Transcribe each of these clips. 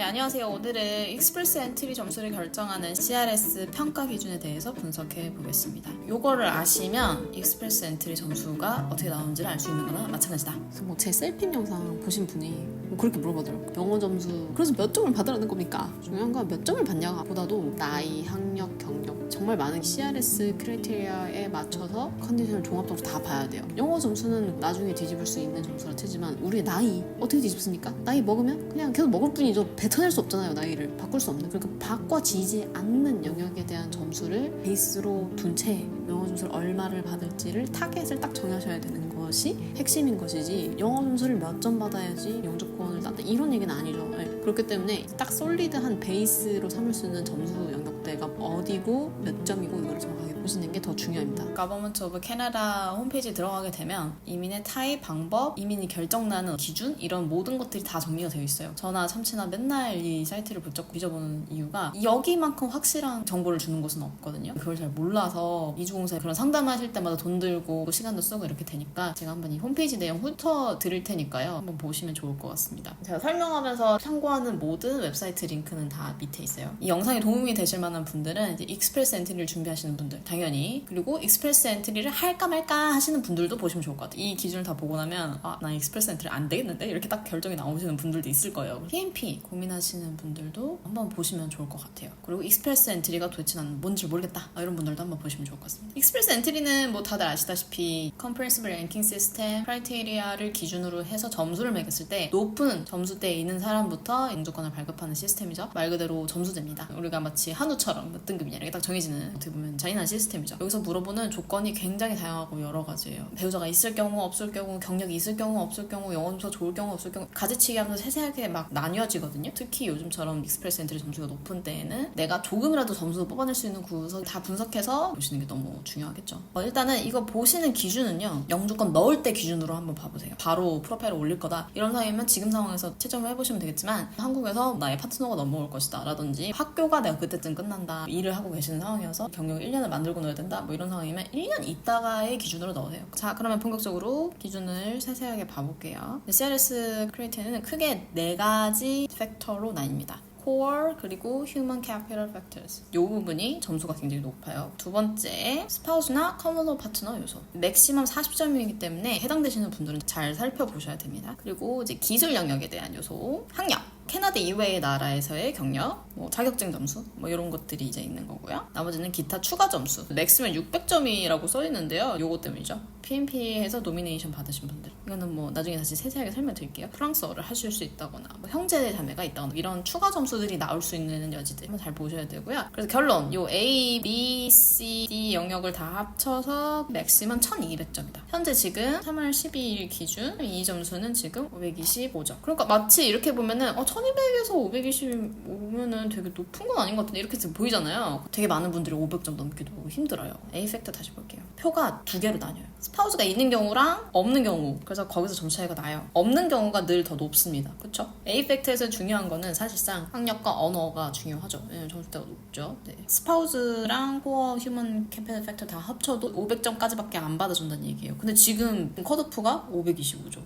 네, 안녕하세요. 오늘은 익스프레스 엔트리 점수를 결정하는 CRS 평가 기준에 대해서 분석해 보겠습니다. 요거를 아시면 익스프레스 엔트리 점수가 어떻게 나오는지를 알 수 있는 거나 마찬가지다. 그래서 뭐 제 셀핀 영상 보신 분이 뭐 그렇게 물어보더라고요. 영어 점수 그래서 몇 점을 받으라는 겁니까? 중요한 건 몇 점을 받냐가 보다도 나이, 학력, 경력 정말 많은 CRS 크라이테리아에 맞춰서 컨디션을 종합적으로 다 봐야 돼요. 영어 점수는 나중에 뒤집을 수 있는 점수라 치지만 우리의 나이 어떻게 뒤집습니까? 나이 먹으면 그냥 계속 먹을 뿐이죠. 뱉어낼 수 없잖아요. 나이를 바꿀 수 없는. 그러니까 바꿔지지 않는 영역에 대한 점수를 베이스로 둔 채 영어 점수를 얼마를 받을지를 타겟을 딱 정하셔야 되는 것이 핵심인 것이지 영어 점수를 몇 점 받아야지 영주권을 땄다 이런 얘기는 아니죠. 네. 그렇기 때문에 딱 솔리드한 베이스로 삼을 수 있는 점수 영역대가 어디고 몇 점이고 이걸 정확하게 보시는 게 더 중요합니다. Government of Canada 홈페이지 들어가게 되면 이민의 타입, 방법, 이민이 결정나는 기준 이런 모든 것들이 다 정리가 되어 있어요. 저나 참치나 맨날 이 사이트를 부쩍 뒤져보는 이유가 여기만큼 확실한 정보를 주는 곳은 없거든요. 그걸 잘 몰라서 이주공사에 그런 상담하실 때마다 돈 들고 시간도 쓰고 이렇게 되니까 제가 한번 이 홈페이지 내용 훑어 드릴 테니까요. 한번 보시면 좋을 것 같습니다. 제가 설명하면서 참고하는 모든 웹사이트 링크는 다 밑에 있어요. 이 영상에 도움이 되실 만한 분들은 이제 익스프레스 엔트리를 준비하시는 분들 당연히, 그리고 익스프레스 엔트리를 할까 말까 하시는 분들도 보시면 좋을 것 같아요. 이 기준을 다 보고 나면 나 익스프레스 엔트리 안 되겠는데? 이렇게 딱 결정이 나오시는 분들도 있을 거예요. PMP 고민하시는 분들도 한번 보시면 좋을 것 같아요. 그리고 익스프레스 엔트리가 도대체 나는 뭔지 모르겠다 이런 분들도 한번 보시면 좋을 것 같습니다. 익스프레스 엔트리는 뭐 다들 아시다시피 Comprehensive Ranking System 크라이테리아를 기준으로 해서 점수를 매겼을 때 높은 점수대에 있는 사람부터 영주권을 발급하는 시스템이죠. 말 그대로 점수제입니다. 우리가 마치 한우처럼 몇 등급이냐 이렇게 딱 정해지는 어떻게 보면 잔인한 시스템이죠. 여기서 물어보는 조건이 굉장히 다양하고 여러 가지예요. 배우자가 있을 경우 없을 경우, 경력이 있을 경우 없을 경우, 영어 점수가 좋을 경우 없을 경우 가지치기 하면서 세세하게 막 나뉘어지거든요. 특히 요즘처럼 익스프레스 엔트리 점수가 높은 때에는 내가 조금이라도 점수 뽑아낼 수 있는 구석 다 분석해서 보시는 게 너무 중요하겠죠. 일단은 이거 보시는 기준은요, 영주권 넣을 때 기준으로 한번 봐보세요. 바로 프로파일을 올릴 거다 이런 상황이면 지금 상황에서 채점을 해보시면 되겠지만, 한국에서 나의 파트너가 넘어올 것이다 라든지 학교가 내가 그때쯤 끝난다, 일을 하고 계시는 상황이어서 경력 1년을 만들고 넣어야 된다 뭐 이런 상황이면 1년 있다가의 기준으로 넣으세요. 자, 그러면 본격적으로 기준을 세세하게 봐볼게요. CRS 크리에이터는 크게 4가지 팩터로 나뉩니다. Core 그리고 Human Capital Factors, 이 부분이 점수가 굉장히 높아요. 두 번째, 스파우스나 커먼 로 파트너 요소, 맥시멈 40점이기 때문에 해당되시는 분들은 잘 살펴보셔야 됩니다. 그리고 이제 기술 영역에 대한 요소, 학력, 캐나다 이외의 나라에서의 경력, 뭐 자격증 점수, 뭐 이런 것들이 이제 있는 거고요. 나머지는 기타 추가 점수, 맥스면 600점이라고 써 있는데요. 요거 때문이죠. PMP에서 노미네이션 받으신 분들, 이거는 뭐 나중에 다시 세세하게 설명드릴게요. 프랑스어를 하실 수 있다거나, 뭐 형제 자매가 있다거나 이런 추가 점수들이 나올 수 있는 여지들 한번 잘 보셔야 되고요. 그래서 결론, 요 A, B, C, D 영역을 다 합쳐서 맥시멈 1200점이다. 현재 지금 3월 12일 기준 이 점수는 지금 525점. 그러니까 마치 이렇게 보면은 1200에서 525면은 되게 높은 건 아닌 것 같은데 이렇게 보이잖아요. 되게 많은 분들이 500점 넘기도 힘들어요. A 팩터 다시 볼게요. 표가 2개로 나뉘어요. 스파우스가 있는 경우랑 없는 경우, 그래서 거기서 점수 차이가 나요. 없는 경우가 늘 더 높습니다. 그쵸? A 팩터에서 중요한 거는 사실상 학력과 언어가 중요하죠. 왜냐면 점수대가 높죠. 네. 스파우스랑 코어 휴먼 캐피탈 팩터 다 합쳐도 500점까지밖에 안 받아준다는 얘기예요. 근데 지금 컷오프가 525죠.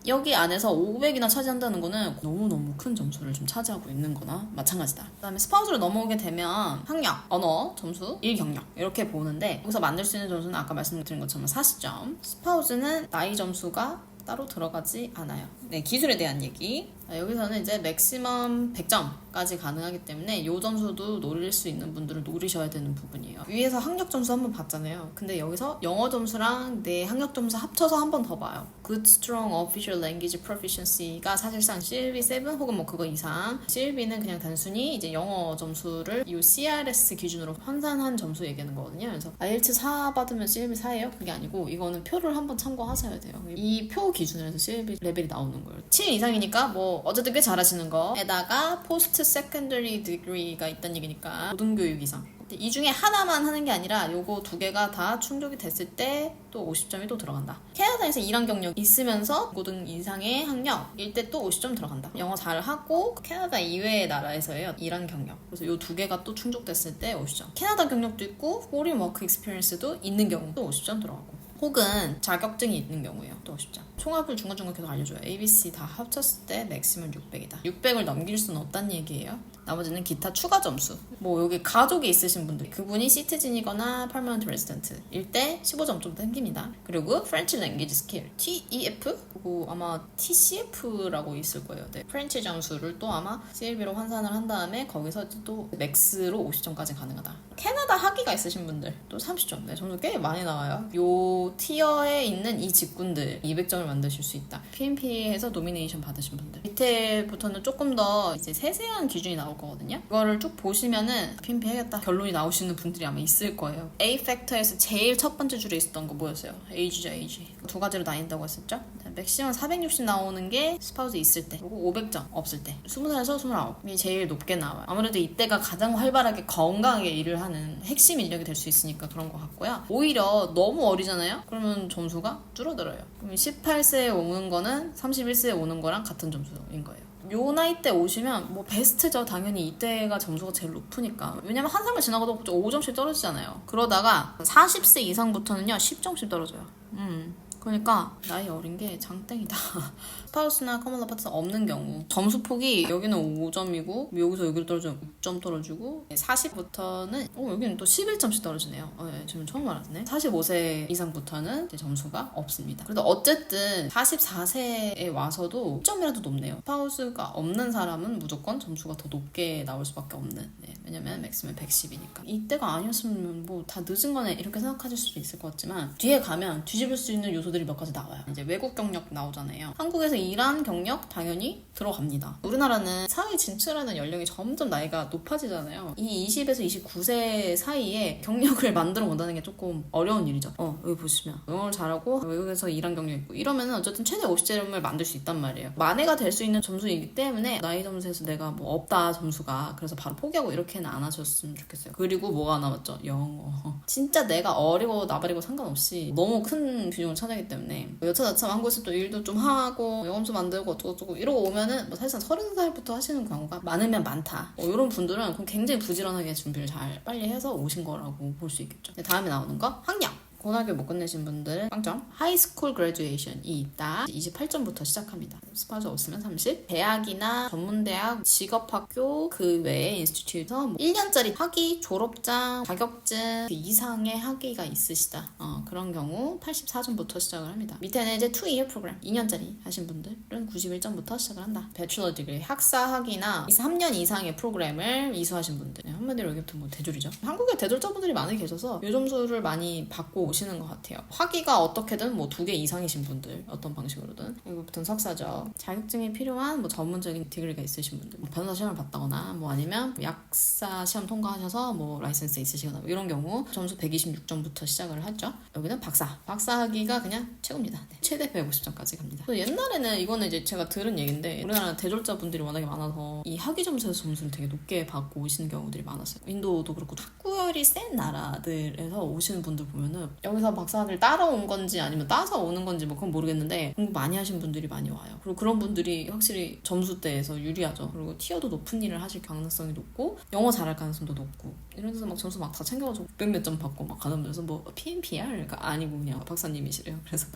여기 안에서 500이나 차지한다는 거는 너무너무 큰 점수를 좀 차지하고 있는 거나 마찬가지다. 그 다음에 스파우스로 넘어오게 되면 학력, 언어, 점수, 일 경력 이렇게 보는데, 여기서 만들 수 있는 점수는 아까 말씀드린 것처럼 40점. 스파우스는 나이 점수가 따로 들어가지 않아요. 네, 기술에 대한 얘기. 여기서는 이제 맥시멈 100점까지 가능하기 때문에 이 점수도 노릴 수 있는 분들은 노리셔야 되는 부분이에요. 위에서 학력 점수 한번 봤잖아요. 근데 여기서 영어 점수랑 내 학력 점수 합쳐서 한 번 더 봐요. Good Strong Official Language Proficiency가 사실상 CLB7 혹은 뭐 그거 이상, CLB는 그냥 단순히 이제 영어 점수를 이 CRS 기준으로 환산한 점수 얘기하는 거거든요. 그래서 IELTS 4 받으면 CLB 4예요? 그게 아니고 이거는 표를 한번 참고하셔야 돼요. 이 표 기준으로 해서 CLB 레벨이 나오는 거예요. 7 이상이니까 뭐 어쨌든 꽤 잘하시는 거에다가 포스트 세컨더리 디그리가 있다는 얘기니까 고등교육 이상, 이 중에 하나만 하는 게 아니라 요거 2개가 다 충족이 됐을 때 또 50점이 또 들어간다. 캐나다에서 일한 경력 있으면서 고등 이상의 학력일 때 또 50점 들어간다. 영어 잘하고 캐나다 이외의 나라에서의 일한 경력, 그래서 요 2개가 또 충족됐을 때 50점. 캐나다 경력도 있고 포린 워크 익스피리언스도 있는 경우도 50점 들어가고, 혹은 자격증이 있는 경우예요. 또 10점. 총합을 중간중간 계속 알려줘요. ABC 다 합쳤을 때 맥시멈 600이다. 600을 넘길 수는 없다는 얘기예요. 나머지는 기타 추가 점수. 뭐 여기 가족이 있으신 분들, 그분이 시티즌이거나 permanent resident일 때 15점 좀 땡깁니다. 그리고 French language skill TEF? 그리고 아마 TCF라고 있을 거예요. 네. 프렌치 점수를 또 아마 CLB로 환산을 한 다음에 거기서 또 맥스로 50점까지 가능하다. 캐나다 학위가 있으신 분들 또 30점. 네, 점수 꽤 많이 나와요. 요 티어에 있는 이 직군들 200점을 만드실 수 있다. PMP에서 노미네이션 받으신 분들. 밑에부터는 조금 더 이제 세세한 기준이 나올 거거든요. 이거를 쭉 보시면은 PMP 해야겠다 결론이 나오시는 분들이 아마 있을 거예요. A 팩터에서 제일 첫 번째 줄에 있었던 거 뭐였어요? Age죠, Age. 두 가지로 나뉜다고 했었죠? 맥시멈 460 나오는 게 스파우스 있을 때, 그리고 500점 없을 때. 20살에서 29이 제일 높게 나와요. 아무래도 이때가 가장 활발하게 건강하게 일을 하는 핵심 인력이 될 수 있으니까 그런 것 같고요. 오히려 너무 어리잖아요? 그러면 점수가 줄어들어요. 그럼 18세에 오는 거는 31세에 오는 거랑 같은 점수인 거예요. 요 나이 때 오시면 뭐 베스트죠. 당연히 이때가 점수가 제일 높으니까. 왜냐면 한 살만 지나가도 5점씩 떨어지잖아요. 그러다가 40세 이상부터는요 10점씩 떨어져요. 그러니까 나이 어린 게 장땡이다. 스파우스나 커먼 아파트 없는 경우 점수 폭이 여기는 5점이고 여기서 여기로 떨어지면 6점 떨어지고 40부터는 여기는 또 11점씩 떨어지네요. 네, 지금 처음 알았네. 45세 이상부터는 이제 점수가 없습니다. 그래도 어쨌든 44세에 와서도 10점이라도 높네요. 스파우스가 없는 사람은 무조건 점수가 더 높게 나올 수밖에 없는. 네, 왜냐면 맥시멈 110이니까. 이때가 아니었으면 뭐 다 늦은 거네 이렇게 생각하실 수도 있을 것 같지만 뒤에 가면 뒤집을 수 있는 요소들이 몇 가지 나와요. 이제 외국 경력 나오잖아요. 한국에서 일한 경력 당연히 들어갑니다. 우리나라는 사회 진출하는 연령이 점점 나이가 높아지잖아요. 이 20에서 29세 사이에 경력을 만들어 본다는 게 조금 어려운 일이죠. 여기 보시면 영어를 잘하고 외국에서 일한 경력 있고 이러면 어쨌든 최대 50점을 만들 수 있단 말이에요. 만회가 될 수 있는 점수이기 때문에 나이 점수에서 내가 뭐 없다 점수가 그래서 바로 포기하고 이렇게는 안 하셨으면 좋겠어요. 그리고 뭐가 남았죠? 영어. 진짜 내가 어리고 나발이고 상관없이 너무 큰 비중을 차지하기 때문에 여차저차 한국에서 또 일도 좀 하고 영업소 만들고 어쩌고저쩌고 이러고 오면은 뭐 사실상 30살부터 하시는 경우가 많으면 많다. 이런 분들은 그럼 굉장히 부지런하게 준비를 잘 빨리 해서 오신 거라고 볼 수 있겠죠. 다음에 나오는 거 학력. 고등학교 못 끝내신 분들은 빵점. 하이스쿨 그래듀에이션이 있다. 28점부터 시작합니다. 스파우스 없으면 30. 대학이나 전문대학, 직업학교 그 외에 인스티튜트에서 뭐 1년짜리 학위, 졸업장, 자격증 그 이상의 학위가 있으시다. 그런 경우 84점부터 시작을 합니다. 밑에는 이제 2year 프로그램 2년짜리 하신 분들은 91점부터 시작을 한다. 배출러 디그리 학사 학위나 3년 이상의 프로그램을 이수하신 분들. 한마디로 여기부터 뭐 대졸이죠. 한국에 대졸자분들이 많이 계셔서 이 점수를 많이 받고 오시는 것 같아요. 학위가 어떻게든 뭐 2개 이상이신 분들 어떤 방식으로든 이거부터는 석사죠. 자격증이 필요한 뭐 전문적인 디그리가 있으신 분들 뭐 변호사 시험을 봤다거나 뭐 아니면 약사 시험 통과하셔서 뭐 라이센스 있으시거나 뭐 이런 경우 점수 126점부터 시작을 하죠. 여기는 박사 학위가 그냥 최고입니다. 네. 최대 150점까지 갑니다. 옛날에는 이거는 이제 제가 들은 얘기인데 우리나라 대졸자분들이 워낙에 많아서 이 학위 점수에서 점수를 되게 높게 받고 오시는 경우들이 많았어요. 인도도 그렇고 학구열이 센 나라들에서 오시는 분들 보면은 여기서 박사학위를 따라온 건지 아니면 따서 오는 건지 뭐 그건 모르겠는데 공부 많이 하신 분들이 많이 와요. 그리고 그런 분들이 확실히 점수대에서 유리하죠. 그리고 티어도 높은 일을 하실 가능성이 높고 영어 잘할 가능성도 높고 이런 데서 막 점수 막 다 챙겨가지고 600몇 점 받고 막 가는 데서 뭐 PMPR? 아니고 그냥 박사님이시래요. 그래서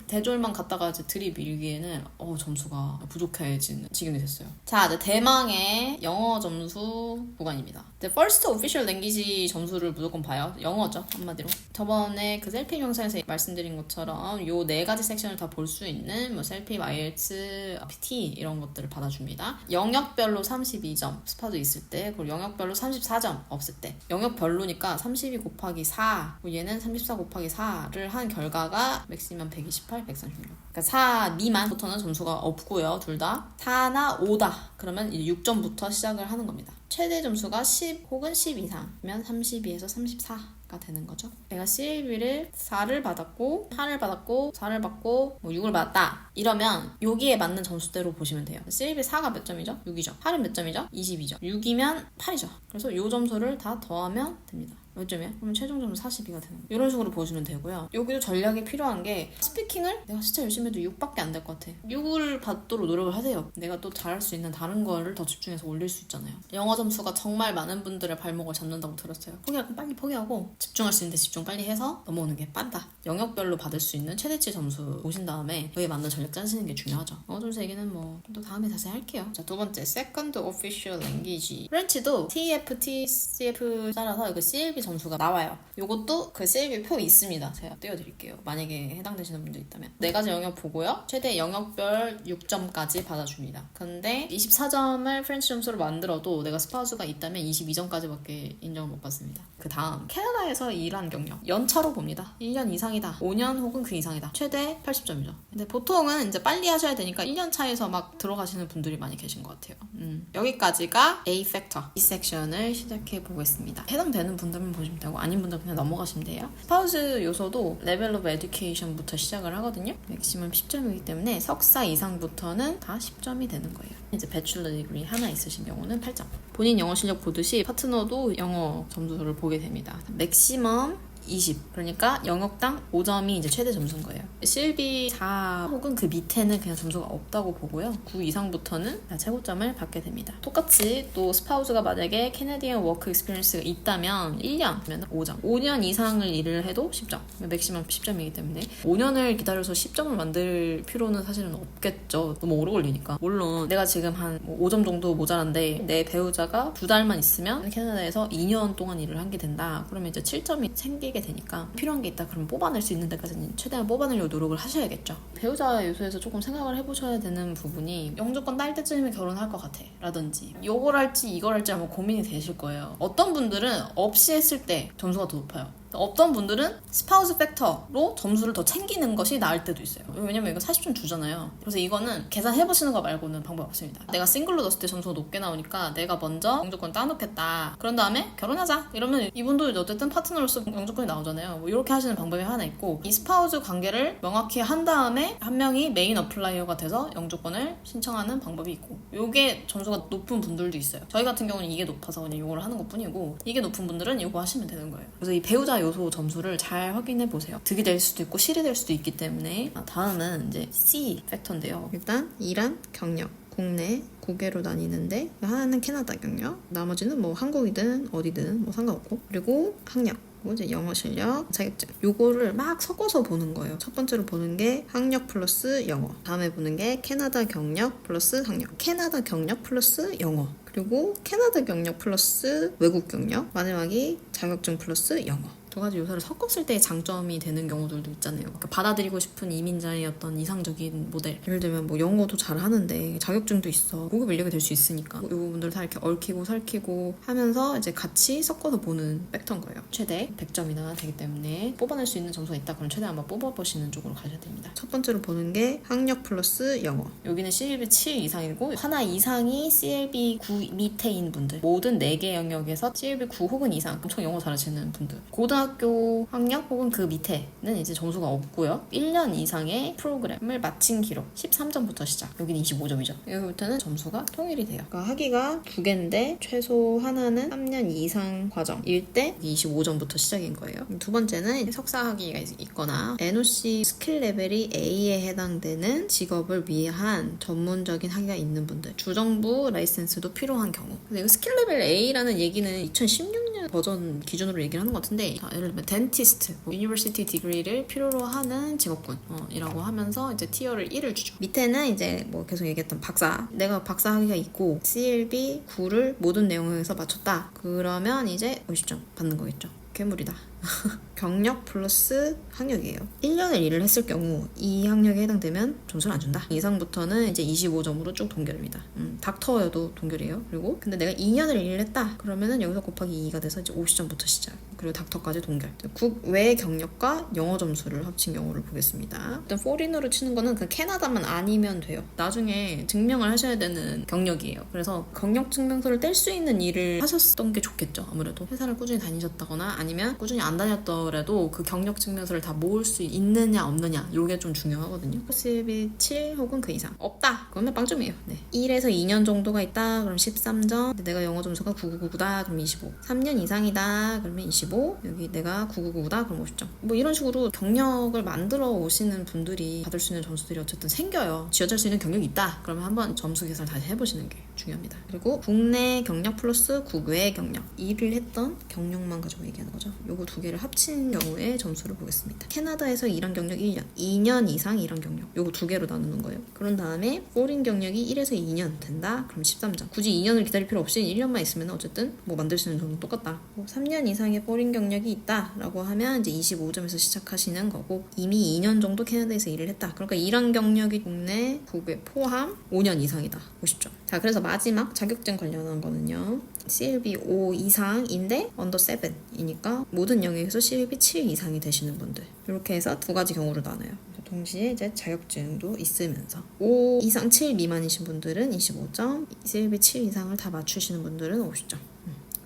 대졸만 갔다가 이제 들이밀기에는 점수가 부족해지는 지경이 됐어요. 자, 이제 대망의 영어 점수 구간입니다. 이제 First Official Language 점수를 무조건 봐요. 영어죠, 한마디로. 저번에 그 셀피 영상에서 말씀드린 것처럼 요 4가지 섹션을 다 볼 수 있는 뭐 셀피, IELTS, PT 이런 것들을 받아줍니다. 영역별로 32점 스파도 있을 때, 그리고 영역별로 34점 없을 때. 영역별로니까 32 곱하기 4, 얘는 34 곱하기 4를 한 결과가 맥시멈 128, 136. 그러니까 4 미만부터는 점수가 없고요. 둘 다. 4나 5다. 그러면 이제 6점부터 시작을 하는 겁니다. 최대 점수가 10 혹은 10 이상이면 32에서 34가 되는 거죠. 내가 CLB를 4를 받았고 8을 받았고 4를 받고 뭐 6을 받았다. 이러면 여기에 맞는 점수대로 보시면 돼요. CLB 4가 몇 점이죠? 6이죠. 8은 몇 점이죠? 20이죠. 6이면 8이죠. 그래서 이 점수를 다 더하면 됩니다. 몇 점이야? 그러면 최종 점수 42가 되는 거예요. 이런 식으로 보시면 되고요. 여기도 전략이 필요한 게 스피킹을 내가 진짜 열심히 해도 6밖에 안 될 것 같아. 6을 받도록 노력을 하세요. 내가 또 잘할 수 있는 다른 거를 더 집중해서 올릴 수 있잖아요. 영어 점수가 정말 많은 분들의 발목을 잡는다고 들었어요. 포기하고 빨리 포기하고 집중할 수 있는데 집중 빨리 해서 넘어오는 게 빠르다. 영역별로 받을 수 있는 최대치 점수 보신 다음에 그에 맞는 전략 짜시는 게 중요하죠. 영어 점수 얘기는 뭐 또 다음에 자세히 할게요. 자, 두 번째 Second Official Language. 프렌치도 TF, TCF 따라서 그 CLB 점수가 나와요. 요것도 그 CLB 표 있습니다. 제가 띄워드릴게요. 만약에 해당되시는 분들 있다면. 네 가지 영역 보고요. 최대 영역별 6점까지 받아줍니다. 근데 24점을 프렌치 점수로 만들어도 내가 스파우스가 있다면 22점까지밖에 인정을 못 받습니다. 그 다음 캐나다에서 일한 경력 연차로 봅니다. 1년 이상이다. 5년 혹은 그 이상이다. 최대 80점이죠. 근데 보통은 이제 빨리 하셔야 되니까 1년 차에서 막 들어가시는 분들이 많이 계신 것 같아요. 여기까지가 A 팩터. 이 섹션을 시작해 보겠습니다. 해당되는 분들만 보시면 되고 아닌 분들은 그냥 넘어가시면 돼요. 스파우스 요소도 레벨 오브 에듀케이션부터 시작을 하거든요. 맥시멈 10점이기 때문에 석사 이상부터는 다 10점이 되는 거예요. 이제 배출러 디그리 하나 있으신 경우는 8점. 본인 영어 실력 보듯이 파트너도 영어 점수를 보게 됩니다. 맥시멈 20. 그러니까 영역당 5점이 이제 최대 점수인 거예요. CLB 4 혹은 그 밑에는 그냥 점수가 없다고 보고요. 9 이상부터는 다 최고점을 받게 됩니다. 똑같이 또 스파우스가 만약에 캐네디언 워크 익스피리언스가 있다면 1년이면 5점. 5년 이상을 일을 해도 10점. 맥시멈 10점이기 때문에 5년을 기다려서 10점을 만들 필요는 사실은 없겠죠. 너무 오래 걸리니까. 물론 내가 지금 한 5점 정도 모자란데 내 배우자가 2달만 있으면 캐나다에서 2년 동안 일을 하게 된다. 그러면 이제 7점이 생기게 되니까 필요한 게 있다 그러면 뽑아낼 수 있는 데까지는 최대한 뽑아내려고 노력을 하셔야겠죠. 배우자 요소에서 조금 생각을 해보셔야 되는 부분이 영주권 딸 때쯤이면 결혼할 것 같아 라든지 요걸 할지 이걸 할지 아마 고민이 되실 거예요. 어떤 분들은 없이 했을 때 점수가 더 높아요. 어떤 분들은 스파우스 팩터로 점수를 더 챙기는 것이 나을 때도 있어요. 왜냐면 이거 40점 주잖아요. 그래서 이거는 계산해보시는 거 말고는 방법이 없습니다. 내가 싱글로 넣었을 때 점수가 높게 나오니까 내가 먼저 영주권 따놓겠다. 그런 다음에 결혼하자. 이러면 이분도 어쨌든 파트너로서 영주권이 나오잖아요. 뭐 이렇게 하시는 방법이 하나 있고 이 스파우스 관계를 명확히 한 다음에 한 명이 메인 어플라이어가 돼서 영주권을 신청하는 방법이 있고 요게 점수가 높은 분들도 있어요. 저희 같은 경우는 이게 높아서 그냥 이걸 하는 것 뿐이고 이게 높은 분들은 이거 하시면 되는 거예요. 그래서 이 배우자 요소 점수를 잘 확인해 보세요. 득이 될 수도 있고 실이 될 수도 있기 때문에. 다음은 이제 C 팩터인데요. 일단 일한 경력, 국내 고개로 나뉘는데 하나는 캐나다 경력, 나머지는 뭐 한국이든 어디든 뭐 상관없고, 그리고 학력, 이제 영어 실력, 자격증 요거를 막 섞어서 보는 거예요. 첫 번째로 보는 게 학력 플러스 영어, 다음에 보는 게 캐나다 경력 플러스 학력, 캐나다 경력 플러스 영어, 그리고 캐나다 경력 플러스 외국 경력, 마지막이 자격증 플러스 영어. 두 가지 요소를 섞었을 때 장점이 되는 경우들도 있잖아요. 그러니까 받아들이고 싶은 이민자의 어떤 이상적인 모델. 예를 들면 뭐 영어도 잘 하는데 자격증도 있어. 고급 인력이 될 수 있으니까. 이 부분들 다 이렇게 얽히고 설키고 하면서 이제 같이 섞어서 보는 팩터인 거예요. 최대 100점이나 되기 때문에 뽑아낼 수 있는 점수가 있다. 그럼 최대 한번 뽑아보시는 쪽으로 가셔야 됩니다. 첫 번째로 보는 게 학력 플러스 영어. 여기는 CLB 7 이상이고 하나 이상이 CLB 9 밑에인 분들. 모든 4개 영역에서 CLB 9 혹은 이상 엄청 영어 잘하시는 분들. 고등학교 학력 혹은 그 밑에는 이제 점수가 없고요. 1년 이상의 프로그램을 마친 기록 13점부터 시작. 여기는 25점이죠. 여기부터는 점수가 통일이 돼요. 그러니까 학위가 2개인데 최소 하나는 3년 이상 과정일 때 25점부터 시작인 거예요. 두 번째는 석사 학위가 있거나 NOC 스킬 레벨이 A에 해당되는 직업을 위한 전문적인 학위가 있는 분들. 주정부 라이센스도 필요한 경우. 근데 이 스킬 레벨 A라는 얘기는 2016년 버전 기준으로 얘기를 하는 것 같은데, 예를 들면 덴티스트, 유니버시티 디그리를 필요로 하는 직업군이라고 하면서 이제 티어를 1을 주죠. 밑에는 이제 뭐 계속 얘기했던 박사, 내가 박사 학위가 있고 CLB 9를 모든 내용에서 맞췄다. 그러면 이제 50점 받는 거겠죠. 괴물이다. 경력 플러스 학력이에요. 1년을 일을 했을 경우 이 학력에 해당되면 점수를 안 준다. 이상부터는 이제 25점으로 쭉 동결입니다. 닥터여도 동결이에요. 그리고 근데 내가 2년을 일을 했다. 그러면은 여기서 곱하기 2가 돼서 이제 50점부터 시작. 그리고 닥터까지 동결. 국외 경력과 영어 점수를 합친 경우를 보겠습니다. 일단 포리너로 치는 거는 그 캐나다만 아니면 돼요. 나중에 증명을 하셔야 되는 경력이에요. 그래서 경력 증명서를 뗄 수 있는 일을 하셨던 게 좋겠죠. 아무래도 회사를 꾸준히 다니셨다거나 아니면 꾸준히 안 다녔더라도 그 경력 증명서를 다 모을 수 있느냐 없느냐 요게 좀 중요하거든요. CLB 7 혹은 그 이상 없다 그러면 빵점이에요. 네. 1에서 2년 정도가 있다 그럼 13점. 근데 내가 영어 점수가 9999다 그럼 25. 3년 이상이다 그러면 25. 여기 내가 9999다 그럼 50점. 뭐 이런 식으로 경력을 만들어 오시는 분들이 받을 수 있는 점수들이 어쨌든 생겨요. 쥐어짤 수 있는 경력이 있다 그러면 한번 점수 계산을 다시 해보시는 게 중요합니다. 그리고 국내 경력 플러스 국외 경력, 일을 했던 경력만 가지고 얘기하는 거죠. 요거 두 개를 합친 경우에 점수를 보겠습니다. 캐나다에서 일한 경력 1년, 2년 이상 일한 경력, 요거 두 개로 나누는 거예요. 그런 다음에 포린 경력이 1에서 2년 된다 그럼 13점. 굳이 2년을 기다릴 필요 없이 1년만 있으면 어쨌든 뭐 만들 수 있는 점은 똑같다. 3년 이상의 포린 경력이 있다 라고 하면 이제 25점에서 시작하시는 거고, 이미 2년 정도 캐나다에서 일을 했다. 그러니까 일한 경력이 국내, 국외 포함 5년 이상이다. 50점. 자, 그래서 마지막 자격증 관련한 거는요. CLB 5 이상인데 언더 7이니까 모든 영역에서 CLB 7 이상이 되시는 분들. 이렇게 해서 두 가지 경우로 나눠요. 동시에 이제 자격증도 있으면서 5 이상 7 미만이신 분들은 25점, CLB 7 이상을 다 맞추시는 분들은 50점.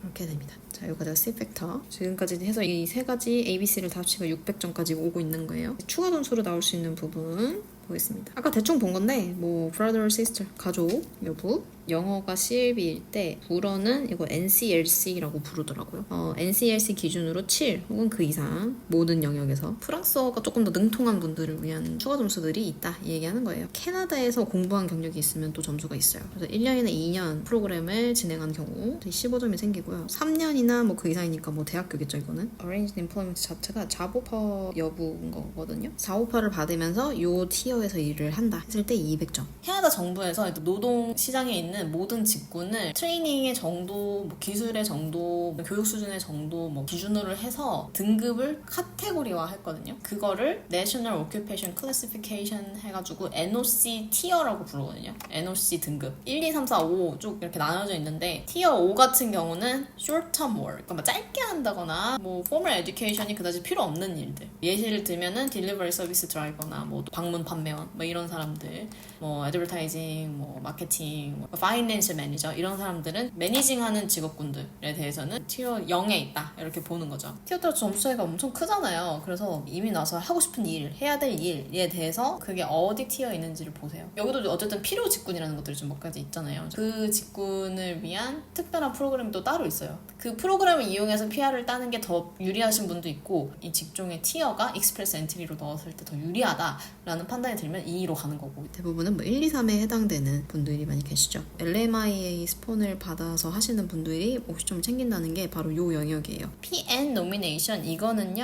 이렇게 됩니다. 자, 요거 다 C팩터. 지금까지 해서 이 세 가지 ABC를 다 합치면 600점까지 오고 있는 거예요. 추가 점수로 나올 수 있는 부분 보겠습니다. 아까 대충 본 건데 뭐 brother, sister, 가족, 여부, 영어가 CLB일 때 불어는 이거 NCLC라고 부르더라고요. NCLC 기준으로 7 혹은 그 이상 모든 영역에서 프랑스어가 조금 더 능통한 분들을 위한 추가 점수들이 있다 이 얘기하는 거예요. 캐나다에서 공부한 경력이 있으면 또 점수가 있어요. 그래서 1년이나 2년 프로그램을 진행한 경우 15점이 생기고요. 3년이나 뭐 그 이상이니까 뭐 대학교겠죠 이거는. Arranged Employment 자체가 잡오퍼 여부인 거거든요. 4오퍼를 받으면서 요 티어에서 일을 한다 했을 때 200점. 캐나다 정부에서 노동 시장에 있는 모든 직군을 트레이닝의 정도, 뭐 기술의 정도, 교육 수준의 정도 뭐 기준으로 해서 등급을 카테고리화 했거든요. 그거를 National Occupation Classification 해가지고 NOC 티어라고 부르거든요. NOC 등급 1, 2, 3, 4, 5 쭉 이렇게 나눠져 있는데 티어 5 같은 경우는 Short Term Work, 그러니까 짧게 한다거나 뭐 Formal Education이 그다지 필요 없는 일들. 예시를 들면은 Delivery Service Driver나 뭐 방문 판매원 뭐 이런 사람들, 뭐 Advertising, 뭐 마케팅, 뭐 파이낸셜 매니저 이런 사람들은 매니징하는 직업군들에 대해서는 티어 0에 있다 이렇게 보는 거죠. 티어 따라 점수 차이가 엄청 크잖아요. 그래서 이미 나서 하고 싶은 일, 해야 될 일에 대해서 그게 어디 티어에 있는지를 보세요. 여기도 어쨌든 필요 직군이라는 것들이 좀 몇 가지 있잖아요. 그 직군을 위한 특별한 프로그램이 또 따로 있어요. 그 프로그램을 이용해서 PR을 따는 게 더 유리하신 분도 있고, 이 직종의 티어가 익스프레스 엔트리로 넣었을 때 더 유리하다라는 판단이 들면 2로 가는 거고, 대부분은 뭐 1, 2, 3에 해당되는 분들이 많이 계시죠. LMIA 스폰을 받아서 하시는 분들이 50점 챙긴다는 게 바로 요 영역이에요. PN 노미네이션 이건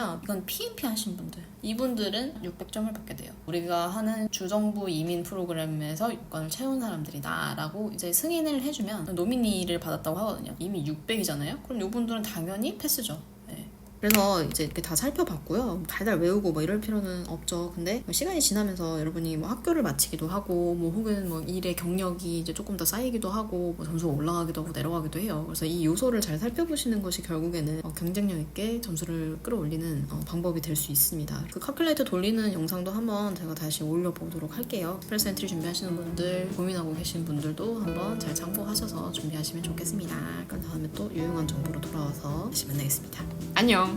PNP 하신 분들, 이분들은 600점을 받게 돼요. 우리가 하는 주정부 이민 프로그램에서 요건을 채운 사람들이다 라고 이제 승인을 해주면 노미니를 받았다고 하거든요. 이미 600이잖아요. 그럼 요분들은 당연히 패스죠. 그래서 이제 이렇게 다 살펴봤고요. 달달 외우고 뭐 이럴 필요는 없죠. 근데 시간이 지나면서 여러분이 뭐 학교를 마치기도 하고 뭐 혹은 뭐 일의 경력이 이제 조금 더 쌓이기도 하고 뭐 점수가 올라가기도 하고 내려가기도 해요. 그래서 이 요소를 잘 살펴보시는 것이 결국에는 경쟁력 있게 점수를 끌어올리는 방법이 될 수 있습니다. 그 칼큘레이터 돌리는 영상도 한번 제가 다시 올려보도록 할게요. 프레스 엔트리 준비하시는 분들, 고민하고 계신 분들도 한번 잘 참고하셔서 준비하시면 좋겠습니다. 그럼 다음에 또 유용한 정보로 돌아와서 다시 만나겠습니다. 안녕!